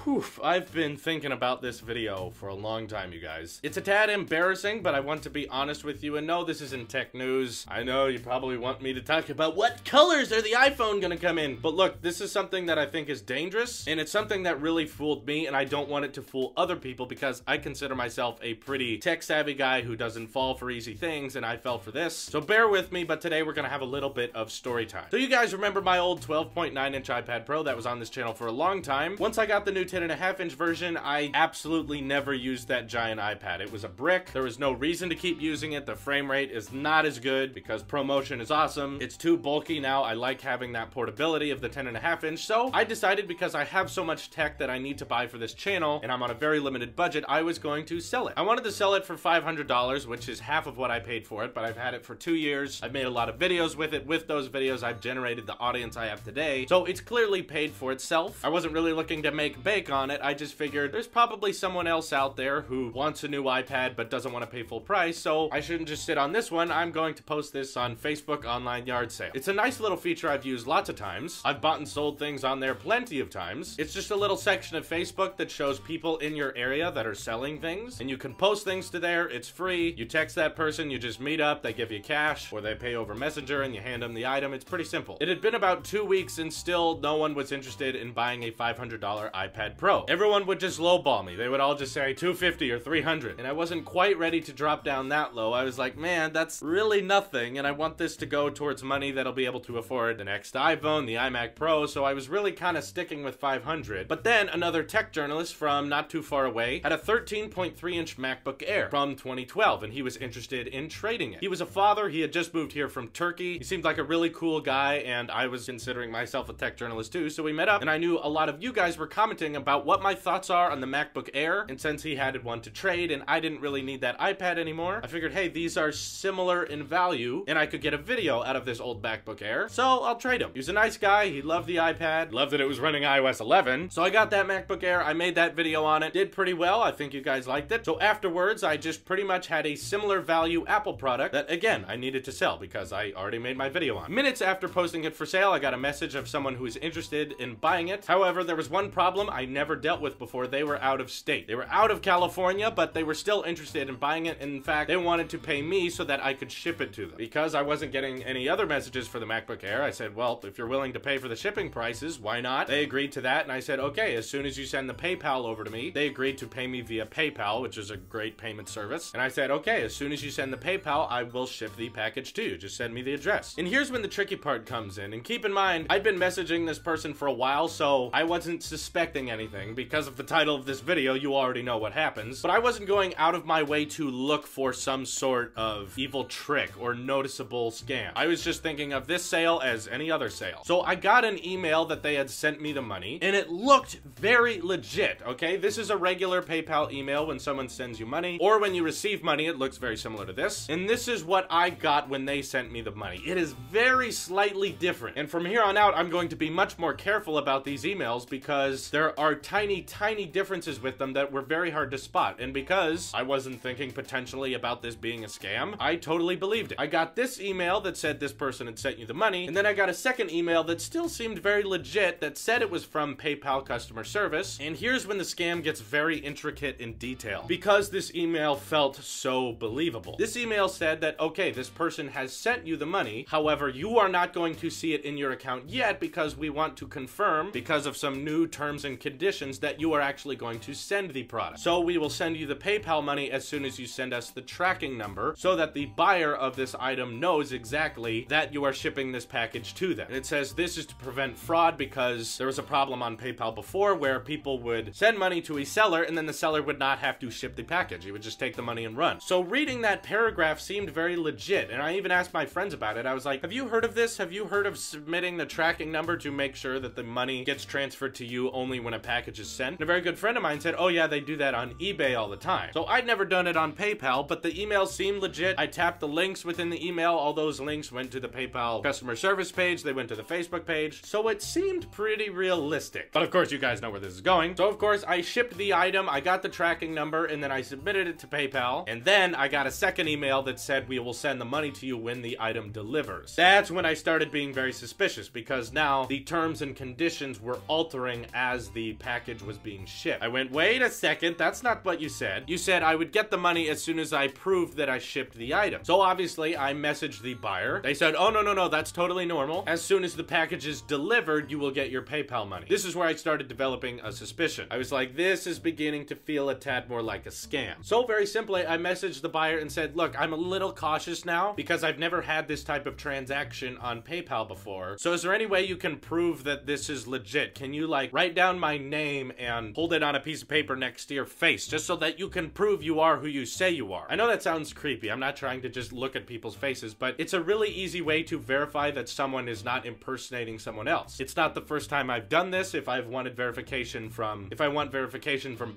Whew, I've been thinking about this video for a long time, you guys. It's a tad embarrassing, but I want to be honest with you, and no, this isn't tech news. I know you probably want me to talk about what colors are the iPhone gonna come in, but look, this is something that I think is dangerous, and it's something that really fooled me, and I don't want it to fool other people because I consider myself a pretty tech-savvy guy who doesn't fall for easy things, and I fell for this. So bear with me, but today we're gonna have a little bit of story time. So you guys remember my old 12.9-inch iPad Pro that was on this channel for a long time? Once I got the new 10.5-inch version, I absolutely never used that giant iPad. It was a brick. There was no reason to keep using it. The frame rate is not as good because ProMotion is awesome. It's too bulky now. I like having that portability of the 10.5-inch. So I decided, because I have so much tech that I need to buy for this channel and I'm on a very limited budget, I was going to sell it. I wanted to sell it for $500, which is half of what I paid for it, but I've had it for 2 years. I've made a lot of videos with it. With those videos, I've generated the audience I have today. So it's clearly paid for itself. I wasn't really looking to make bank on it. I just figured there's probably someone else out there who wants a new iPad but doesn't want to pay full price, so I shouldn't just sit on this one. I'm going to post this on Facebook online yard sale. It's a nice little feature I've used lots of times. I've bought and sold things on there plenty of times. It's just a little section of Facebook that shows people in your area that are selling things, and you can post things to there. It's free. You text that person, you just meet up, they give you cash, or they pay over Messenger and you hand them the item. It's pretty simple. It had been about 2 weeks and still no one was interested in buying a $500 iPad Pro. Everyone would just lowball me. They would all just say $250 or $300, and I wasn't quite ready to drop down that low. I was like, man, that's really nothing, and I want this to go towards money that'll be able to afford the next iPhone, the iMac Pro, so I was really kind of sticking with $500. But then another tech journalist from not too far away had a 13.3-inch MacBook Air from 2012, and he was interested in trading it. He was a father. He had just moved here from Turkey. He seemed like a really cool guy, and I was considering myself a tech journalist too, so we met up, and I knew a lot of you guys were commenting about what my thoughts are on the MacBook Air, and since he had one to trade and I didn't really need that iPad anymore, I figured, hey, these are similar in value, and I could get a video out of this old MacBook Air, so I'll trade him. He was a nice guy. He loved the iPad, loved that it was running iOS 11, so I got that MacBook Air. I made that video on it, did pretty well. I think you guys liked it. So afterwards, I just pretty much had a similar value Apple product that, again, I needed to sell because I already made my video on. Minutes after posting it for sale, I got a message of someone who was interested in buying it. However, there was one problem I never dealt with before. They were out of state. They were out of California, but they were still interested in buying it. In fact, they wanted to pay me so that I could ship it to them. Because I wasn't getting any other messages for the MacBook Air, I said, well, if you're willing to pay for the shipping prices, why not? They agreed to that, and I said, okay, as soon as you send the PayPal over to me. They agreed to pay me via PayPal, which is a great payment service. And I said, okay, as soon as you send the PayPal, I will ship the package to you. Just send me the address. And here's when the tricky part comes in. And keep in mind, I'd been messaging this person for a while, so I wasn't suspecting anything. Because of the title of this video, you already know what happens. But I wasn't going out of my way to look for some sort of evil trick or noticeable scam. I was just thinking of this sale as any other sale. So I got an email that they had sent me the money, and it looked very legit, okay? This is a regular PayPal email when someone sends you money, or when you receive money, it looks very similar to this. And this is what I got when they sent me the money. It is very slightly different. And from here on out, I'm going to be much more careful about these emails because there are tiny, tiny differences with them that were very hard to spot. And because I wasn't thinking potentially about this being a scam, I totally believed it. I got this email that said this person had sent you the money, and then I got a second email that still seemed very legit that said it was from PayPal customer service. And here's when the scam gets very intricate in detail, because this email felt so believable. This email said that, okay, this person has sent you the money, however, you are not going to see it in your account yet because we want to confirm, because of some new terms and conditions, that you are actually going to send the product. So we will send you the PayPal money as soon as you send us the tracking number so that the buyer of this item knows exactly that you are shipping this package to them. And it says this is to prevent fraud because there was a problem on PayPal before where people would send money to a seller and then the seller would not have to ship the package. He would just take the money and run. So reading that paragraph seemed very legit, and I even asked my friends about it. I was like, have you heard of this? Have you heard of submitting the tracking number to make sure that the money gets transferred to you only when a package is sent? And a very good friend of mine said, oh yeah, they do that on eBay all the time. So I'd never done it on PayPal, but the email seemed legit. I tapped the links within the email. All those links went to the PayPal customer service page. They went to the Facebook page. So it seemed pretty realistic. But of course, you guys know where this is going. So of course, I shipped the item, I got the tracking number, and then I submitted it to PayPal. And then I got a second email that said we will send the money to you when the item delivers. That's when I started being very suspicious, because now the terms and conditions were altering as the package was being shipped. I went, wait a second, that's not what you said. You said I would get the money as soon as I proved that I shipped the item. So obviously I messaged the buyer. They said, oh, no, that's totally normal. As soon as the package is delivered, you will get your PayPal money. This is where I started developing a suspicion. I was like, this is beginning to feel a tad more like a scam. So very simply, I messaged the buyer and said, look, I'm a little cautious now because I've never had this type of transaction on PayPal before. So is there any way you can prove that this is legit? Can you like write down my name and hold it on a piece of paper next to your face just so that you can prove you are who you say you are? I know that sounds creepy. I'm not trying to just look at people's faces, but it's a really easy way to verify that someone is not impersonating someone else. It's not the first time I've done this. If I want verification from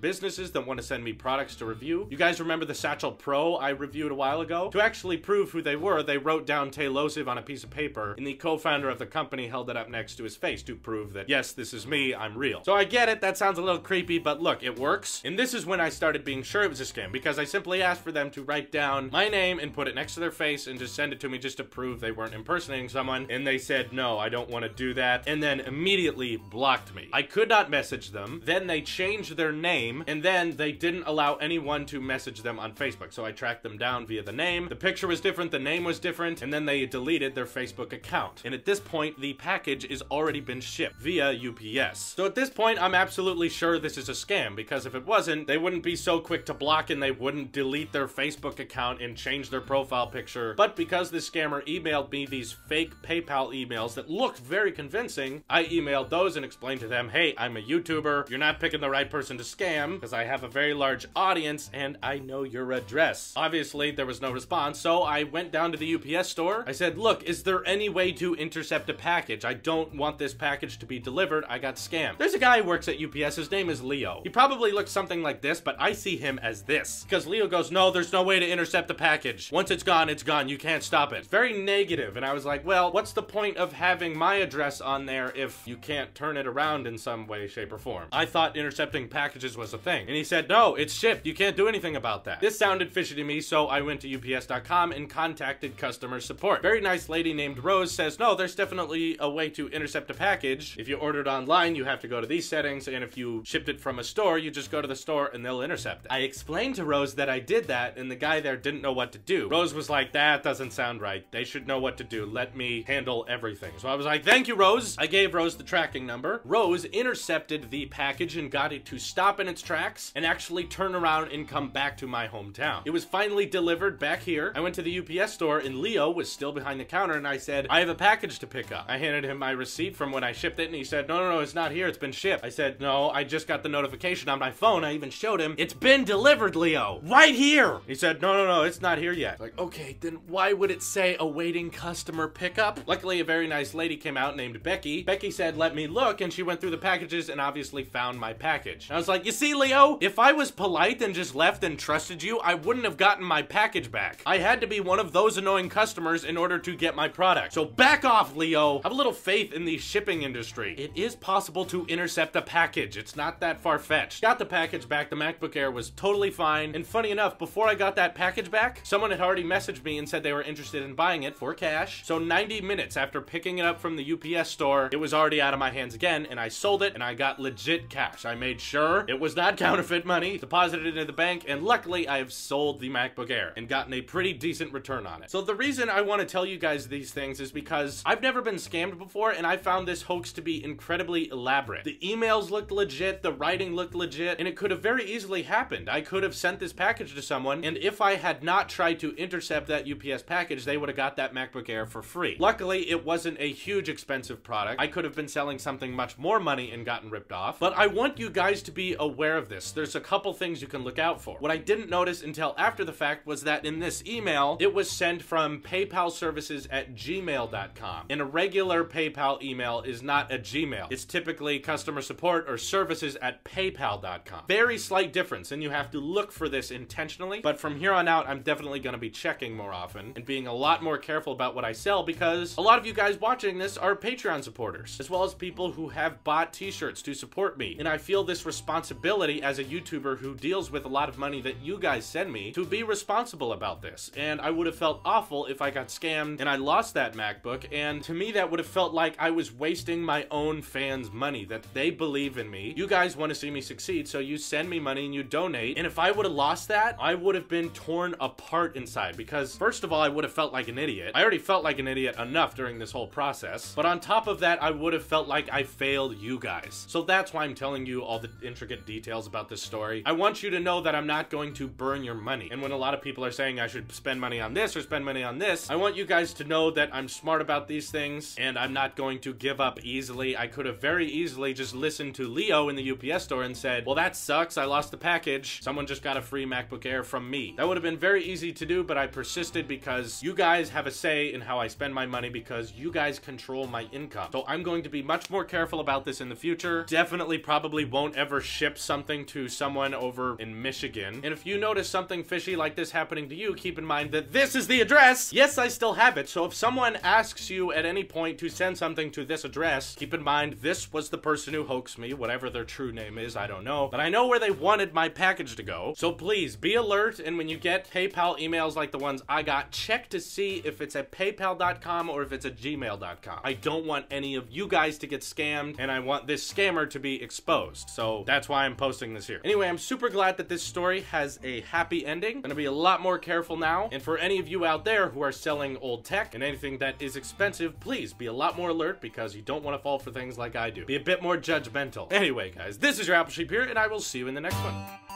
businesses that want to send me products to review. You guys remember the Satchel Pro I reviewed a while ago? To actually prove who they were, they wrote down Tailosive on a piece of paper, and the co-founder of the company held it up next to his face to prove that, yes, this is me, I'm real. So I get it, that sounds a little creepy, but look, it works. And this is when I started being sure it was a scam, because I simply asked for them to write down my name and put it next to their face and just send it to me just to prove they weren't impersonating someone, and they said, no, I don't want to do that, and then immediately blocked me. I could not message them, then they changed their name, and then they didn't allow anyone to message them on Facebook, so I tracked them down via the name. The picture was different, the name was different, and then they deleted their Facebook account. And at this point, the package has already been shipped via UPS. So at this point, I'm absolutely sure this is a scam, because if it wasn't, they wouldn't be so quick to block and they wouldn't delete their Facebook account and change their profile picture. But because this scammer emailed me these fake PayPal emails that looked very convincing, I emailed those and explained to them, hey, I'm a YouTuber, you're not picking the right person to scam, because I have a very large audience and I know your address. Obviously, there was no response, so I went down to the UPS store. I said, look, is there any way to intercept a package? I don't want this package to be delivered. I got scammed. There's a guy who works at UPS. His name is Leo. He probably looks something like this, but I see him as this. Because Leo goes, no, there's no way to intercept the package. Once it's gone, it's gone. You can't stop it. It's very negative. And I was like, well, what's the point of having my address on there if you can't turn it around in some way, shape, or form? I thought intercepting packages was a thing. And he said, no, it's shipped. You can't do anything about that. This sounded fishy to me, so I went to UPS.com and contacted customer support. Very nice lady named Rose says, no, there's definitely a way to intercept a package. If you ordered online, you have to go to these settings, and if you shipped it from a store, you just go to the store and they'll intercept it. I explained to Rose that I did that, and the guy there didn't know what to do. Rose was like, that doesn't sound right. They should know what to do. Let me handle everything. So I was like, thank you, Rose. I gave Rose the tracking number. Rose intercepted the package and got it to stop in its tracks and actually turn around and come back to my hometown. It was finally delivered back here. I went to the UPS store and Leo was still behind the counter, and I said, I have a package to pick up. I handed him my receipt from when I shipped it, and he said, no, it's not here. It's been shipped. I said, no, I just got the notification on my phone. I even showed him, it's been delivered, Leo. Right here. He said, no, it's not here yet. Like, okay, then why would it say awaiting customer pickup? Luckily, a very nice lady came out named Becky. Becky said, let me look, and she went through the packages and obviously found my package. And I was like, you see, Leo, if I was polite and just left and trusted you, I wouldn't have gotten my package back. I had to be one of those annoying customers in order to get my product. So back off, Leo. Have a little faith in the shipping industry. It is possible to intercept a package. It's not that far-fetched. Got the package back. The MacBook Air was totally fine. And funny enough, before I got that package back, someone had already messaged me and said they were interested in buying it for cash. So 90 minutes after picking it up from the UPS store, it was already out of my hands again, and I sold it, and I got legit cash. I made sure it was not counterfeit money, deposited it into the bank, and luckily I have sold the MacBook Air and gotten a pretty decent return on it. So the reason I want to tell you guys these things is because I've never been scammed before, and I found this hoax to be incredibly elaborate. The emails looked legit, the writing looked legit, and it could have very easily happened. I could have sent this package to someone, and if I had not tried to intercept that UPS package, they would have got that MacBook Air for free. Luckily, it wasn't a huge expensive product. I could have been selling something much more money and gotten ripped off, but I want you guys to be aware of this. There's a couple things you can look out for. What I didn't notice until after the fact was that in this email, it was sent from PayPalServices@gmail.com. And a regular PayPal email is not a Gmail. It's typically customer support or services@paypal.com. Very slight difference, and you have to look for this intentionally, but from here on out, I'm definitely going to be checking more often and being a lot more careful about what I sell, because a lot of you guys watching this are Patreon supporters, as well as people who have bought t-shirts to support me. And I feel this responsibility as a YouTuber who deals with a lot of money that you guys send me to be responsible about this. And I would have felt awful if I got scammed and I lost that MacBook, and to me that would have felt like I was wasting my own fans' money, that they believe believe in me. You guys want to see me succeed, so you send me money and you donate. And if I would have lost that, I would have been torn apart inside because, first of all, I would have felt like an idiot. I already felt like an idiot enough during this whole process, but on top of that, I would have felt like I failed you guys. So that's why I'm telling you all the intricate details about this story. I want you to know that I'm not going to burn your money. And when a lot of people are saying I should spend money on this or spend money on this, I want you guys to know that I'm smart about these things and I'm not going to give up easily. I could have very easily just listened to Leo in the UPS store and said, well, that sucks. I lost the package. Someone just got a free MacBook Air from me. That would have been very easy to do, but I persisted because you guys have a say in how I spend my money because you guys control my income. So I'm going to be much more careful about this in the future. Definitely probably won't ever ship something to someone over in Michigan. And if you notice something fishy like this happening to you, keep in mind that this is the address. Yes, I still have it. So if someone asks you at any point to send something to this address, keep in mind this was the person who hoaxed me, whatever their true name is, I don't know. But I know where they wanted my package to go. So please be alert, and when you get PayPal emails like the ones I got, check to see if it's at paypal.com or if it's at gmail.com. I don't want any of you guys to get scammed, and I want this scammer to be exposed. So that's why I'm posting this here. Anyway, I'm super glad that this story has a happy ending. I'm gonna be a lot more careful now. And for any of you out there who are selling old tech and anything that is expensive, please be a lot more alert because you don't want to fall for things like I do. Be a bit more judgmental. Anyway, guys, this is your Apple Sheep here, and I will see you in the next one.